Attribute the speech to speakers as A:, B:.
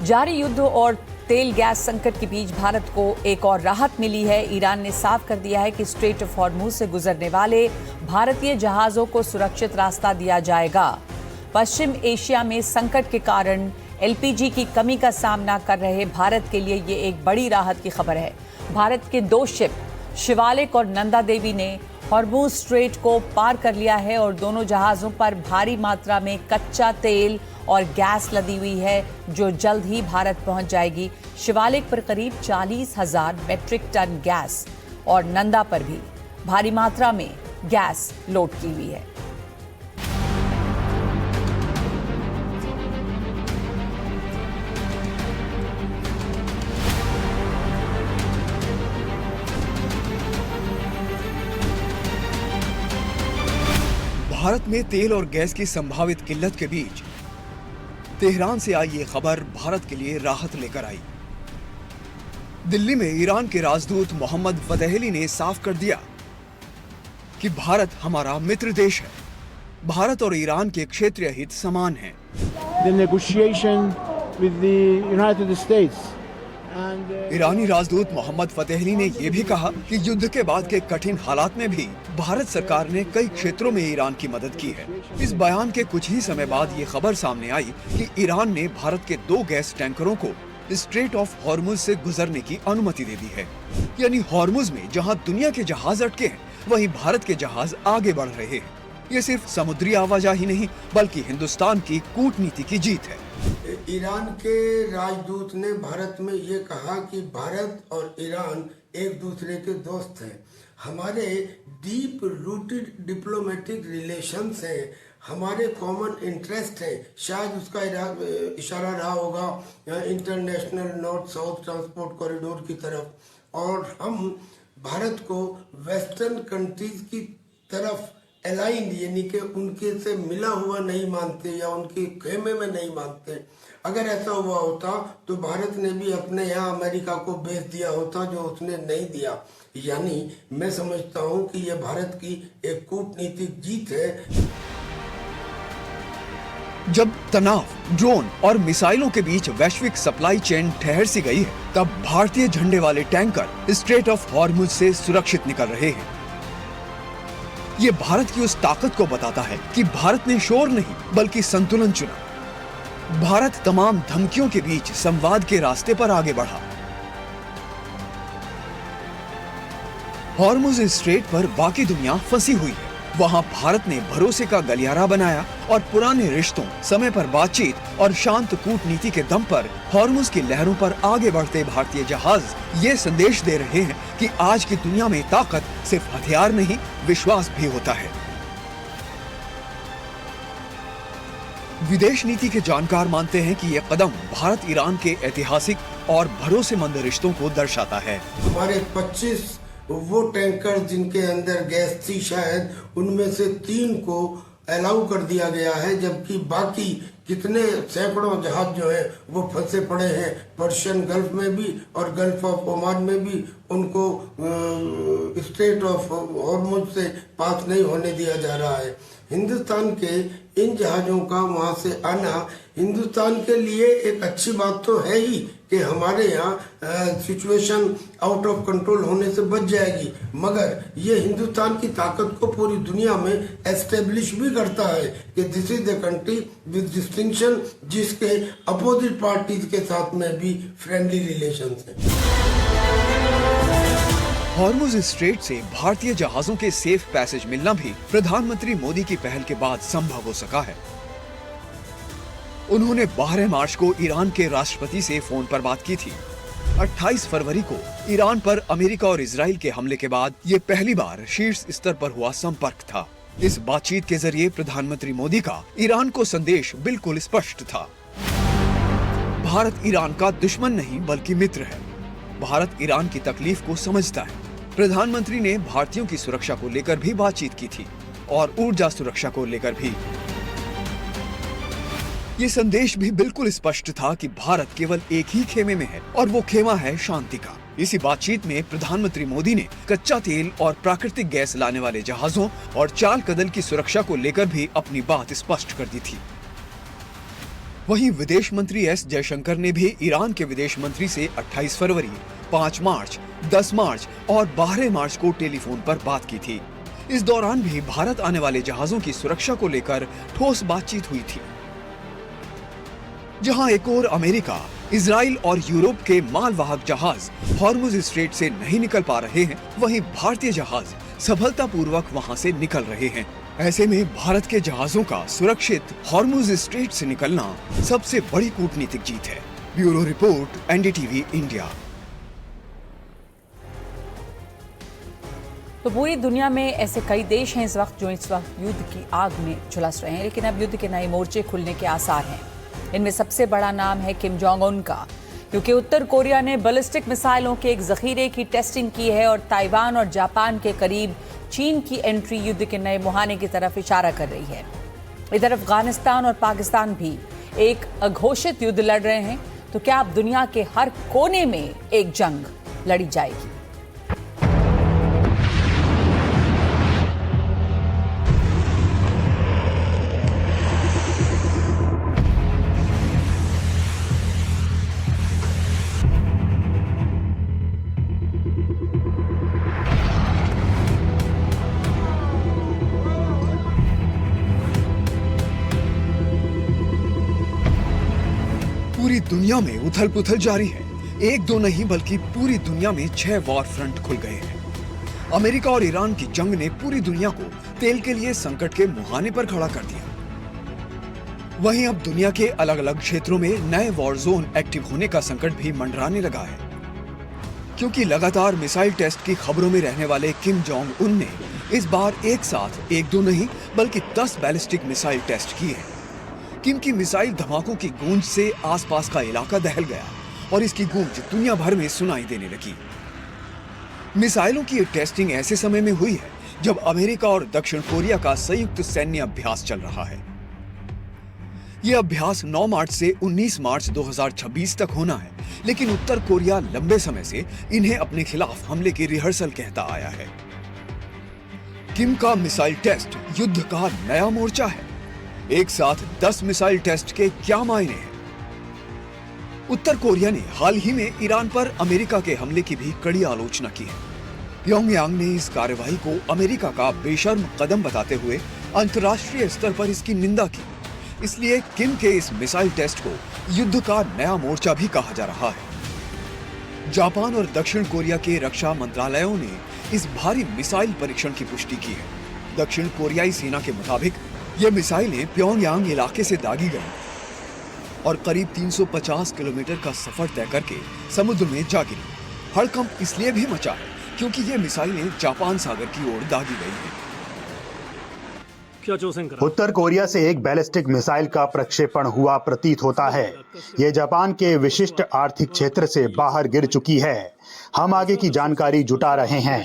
A: जारी युद्ध और तेल गैस संकट के बीच भारत को एक और राहत मिली है। ईरान ने साफ कर दिया है कि स्ट्रेट ऑफ हॉर्मुज से गुजरने वाले भारतीय जहाजों को सुरक्षित रास्ता दिया जाएगा। पश्चिम एशिया में संकट के कारण एलपीजी की कमी का सामना कर रहे भारत के लिए ये एक बड़ी राहत की खबर है। भारत के 2 शिप शिवालिक और नंदा देवी ने हॉर्मुज स्ट्रेट को पार कर लिया है और दोनों जहाजों पर भारी मात्रा में कच्चा तेल और गैस लदी हुई है, जो जल्द ही भारत पहुंच जाएगी। शिवालिक पर करीब 40,000 मेट्रिक टन गैस और नंदा पर भी भारी मात्रा में गैस लोड की हुई है।
B: भारत में तेल और गैस की संभावित किल्लत के बीच तेहरान से आई ये खबर भारत के लिए राहत लेकर आई। दिल्ली में ईरान के राजदूत मोहम्मद फतेहली ने साफ कर दिया कि भारत हमारा मित्र देश है। भारत और ईरान के क्षेत्रीय हित समान हैं। ईरानी राजदूत मोहम्मद फतेहली ने यह भी कहा कि युद्ध के बाद के कठिन हालात में भी भारत सरकार ने कई क्षेत्रों में ईरान की मदद की है। इस बयान के कुछ ही समय बाद ये खबर सामने आई कि ईरान ने भारत के 2 गैस टैंकरों को स्ट्रेट ऑफ हॉर्मुज से गुजरने की अनुमति दे दी है। यानी हॉर्मुज में जहां दुनिया के जहाज अटके हैं, वहीं भारत के जहाज आगे बढ़ रहे हैं। ये सिर्फ समुद्री आवाजाही नहीं, बल्कि हिंदुस्तान की कूटनीति की जीत है।
C: ईरान के राजदूत ने भारत में ये कहा कि भारत और ईरान एक दूसरे के दोस्त हैं। हमारे डीप रूटेड डिप्लोमेटिक रिलेशंस हैं, हमारे कॉमन इंटरेस्ट है। शायद उसका इशारा रहा होगा international north south transport corridor की तरफ, और हम भारत को वेस्टर्न कंट्रीज की तरफ अलाइंड यानी कि उनके से मिला हुआ नहीं मानते या उनके खेमे में नहीं मानते। अगर ऐसा हुआ होता तो भारत ने भी अपने यहाँ अमेरिका को भेज दिया होता, जो उसने नहीं दिया। यानी मैं समझता हूँ कि यह भारत की एक कूटनीतिक जीत है।
B: जब तनाव, ड्रोन और मिसाइलों के बीच वैश्विक सप्लाई चेन ठहर सी गई है, तब भारतीय झंडे वाले टैंकर स्ट्रेट ऑफ हॉर्मुज से सुरक्षित निकल रहे हैं। ये भारत की उस ताकत को बताता है कि भारत ने शोर नहीं बल्कि संतुलन चुना। भारत तमाम धमकियों के बीच संवाद के रास्ते पर आगे बढ़ा। हॉर्मुज स्ट्रेट पर बाकी दुनिया फंसी हुई है, वहां भारत ने भरोसे का गलियारा बनाया और पुराने रिश्तों, समय पर बातचीत और शांत कूटनीति के दम पर हॉर्मुज की लहरों पर आगे बढ़ते भारतीय जहाज ये संदेश दे रहे हैं कि आज की दुनिया में ताकत सिर्फ हथियार नहीं, विश्वास भी होता है। विदेश नीति के जानकार मानते हैं कि यह कदम भारत ईरान के ऐतिहासिक और भरोसेमंद रिश्तों को दर्शाता है।
C: हमारे 25 वो टैंकर जिनके अंदर गैस थी, शायद उनमें से 3 को अलाउ कर दिया गया है, जबकि बाकी कितने सैकड़ों जहाज जो है वो फंसे पड़े हैं पर्शियन गल्फ में भी और गल्फ ऑफ ओमान में भी। उनको स्ट्रेट ऑफ हॉर्मुज से पास नहीं होने दिया जा रहा है। हिंदुस्तान के इन जहाज़ों का वहाँ से आना हिंदुस्तान के लिए एक अच्छी बात तो है ही कि हमारे यहाँ सिचुएशन आउट ऑफ कंट्रोल होने से बच जाएगी, मगर ये हिंदुस्तान की ताकत को पूरी दुनिया में एस्टेब्लिश भी करता है कि this is the country with distinction, जिसके अपोजिट पार्टीज के साथ में भी फ्रेंडली रिलेशंस हैं।
B: हॉर्मुज स्ट्रेट से भारतीय जहाजों के सेफ पैसेज मिलना भी प्रधानमंत्री मोदी की पहल के बाद संभव हो सका है। उन्होंने 12 मार्च को ईरान के राष्ट्रपति से फोन पर बात की थी। 28 फरवरी को ईरान पर अमेरिका और इजराइल के हमले के बाद ये पहली बार शीर्ष स्तर पर हुआ संपर्क था। इस बातचीत के जरिए प्रधानमंत्री मोदी का ईरान को संदेश बिल्कुल स्पष्ट था। भारत ईरान का दुश्मन नहीं बल्कि मित्र है। भारत ईरान की तकलीफ को समझता है। प्रधानमंत्री ने भारतीयों की सुरक्षा को लेकर भी बातचीत की थी और ऊर्जा सुरक्षा को लेकर भी। ये संदेश भी बिल्कुल स्पष्ट था कि भारत केवल एक ही खेमे में है और वो खेमा है शांति का। इसी बातचीत में प्रधानमंत्री मोदी ने कच्चा तेल और प्राकृतिक गैस लाने वाले जहाजों और चाल कदल की सुरक्षा को लेकर भी अपनी बात स्पष्ट कर दी थी। वहीं विदेश मंत्री एस जयशंकर ने भी ईरान के विदेश मंत्री से 28 फरवरी, 5 मार्च, 10 मार्च और 12 मार्च को टेलीफोन पर बात की थी। इस दौरान भी भारत आने वाले जहाजों की सुरक्षा को लेकर ठोस बातचीत हुई थी। जहां एक और अमेरिका, इजराइल और यूरोप के मालवाहक जहाज हॉर्मुज स्ट्रेट से नहीं निकल पा रहे हैं, वहीं भारतीय जहाज सफलतापूर्वक वहां से निकल रहे हैं। ऐसे में भारत के जहाजों का सुरक्षित हॉर्मुज स्ट्रेट से निकलना सबसे बड़ी कूटनीतिक जीत है। Bureau report, NDTV India.
A: तो पूरी दुनिया में ऐसे कई देश हैं इस वक्त युद्ध की आग में झुलस रहे हैं, लेकिन अब युद्ध के नए मोर्चे खुलने के आसार हैं। इनमें सबसे बड़ा नाम है किम जोंग उन का, क्योंकि उत्तर कोरिया ने बैलिस्टिक मिसाइलों के एक जखीरे की टेस्टिंग की है और ताइवान और जापान के करीब चीन की एंट्री युद्ध के नए मुहाने की तरफ इशारा कर रही है। इधर अफगानिस्तान और पाकिस्तान भी एक अघोषित युद्ध लड़ रहे हैं। तो क्या अब दुनिया के हर कोने में एक जंग लड़ी जाएगी?
B: पूरी दुनिया में उथल पुथल जारी है। एक दो नहीं बल्कि पूरी दुनिया में 6 वॉर फ्रंट खुल गए हैं। अमेरिका और ईरान की जंग ने पूरी दुनिया को तेल के लिए संकट के मुहाने पर खड़ा कर दिया। वहीं अब दुनिया के अलग अलग क्षेत्रों में नए वॉर जोन एक्टिव होने का संकट भी मंडराने लगा है, क्योंकि लगातार मिसाइल टेस्ट की खबरों में रहने वाले किम जोंग उन ने इस बार एक साथ एक दो नहीं बल्कि 10 बैलिस्टिक मिसाइल टेस्ट किए हैं। किम की मिसाइल धमाकों की गूंज से आसपास का इलाका दहल गया और इसकी गूंज दुनिया भर में सुनाई देने लगी। मिसाइलों की टेस्टिंग ऐसे समय में हुई है जब अमेरिका और दक्षिण कोरिया का संयुक्त सैन्य अभ्यास चल रहा है। यह अभ्यास 9 मार्च से 19 मार्च 2026 तक होना है, लेकिन उत्तर कोरिया लंबे समय से इन्हें अपने खिलाफ हमले की रिहर्सल कहता आया है। किम का मिसाइल टेस्ट युद्ध का नया मोर्चा है। एक साथ 10 मिसाइल टेस्ट के क्या मायने हैं? उत्तर कोरिया ने हाल ही में ईरान पर अमेरिका के हमले की भी कड़ी आलोचना की है। प्योंगयांग ने इस कार्यवाही को अमेरिका का बेशर्म कदम बताते हुए अंतर्राष्ट्रीय स्तर पर इसकी निंदा की। इसलिए किम के इस मिसाइल टेस्ट को युद्ध का नया मोर्चा भी कहा जा रहा है। जापान और दक्षिण कोरिया के रक्षा मंत्रालयों ने इस भारी मिसाइल परीक्षण की पुष्टि की है। दक्षिण कोरियाई सेना के मुताबिक ये मिसाइलें प्योंगयांग इलाके से दागी गई और करीब 350 किलोमीटर का सफर तय करके समुद्र में जा गिरी। हड़कंप इसलिए भी मचा है क्योंकि ये मिसाइलें जापान सागर की ओर दागी गई हैं।
D: उत्तर कोरिया से एक बैलिस्टिक मिसाइल का प्रक्षेपण हुआ प्रतीत होता है। ये जापान के विशिष्ट आर्थिक क्षेत्र से बाहर गिर चुकी है। हम आगे की जानकारी जुटा रहे हैं।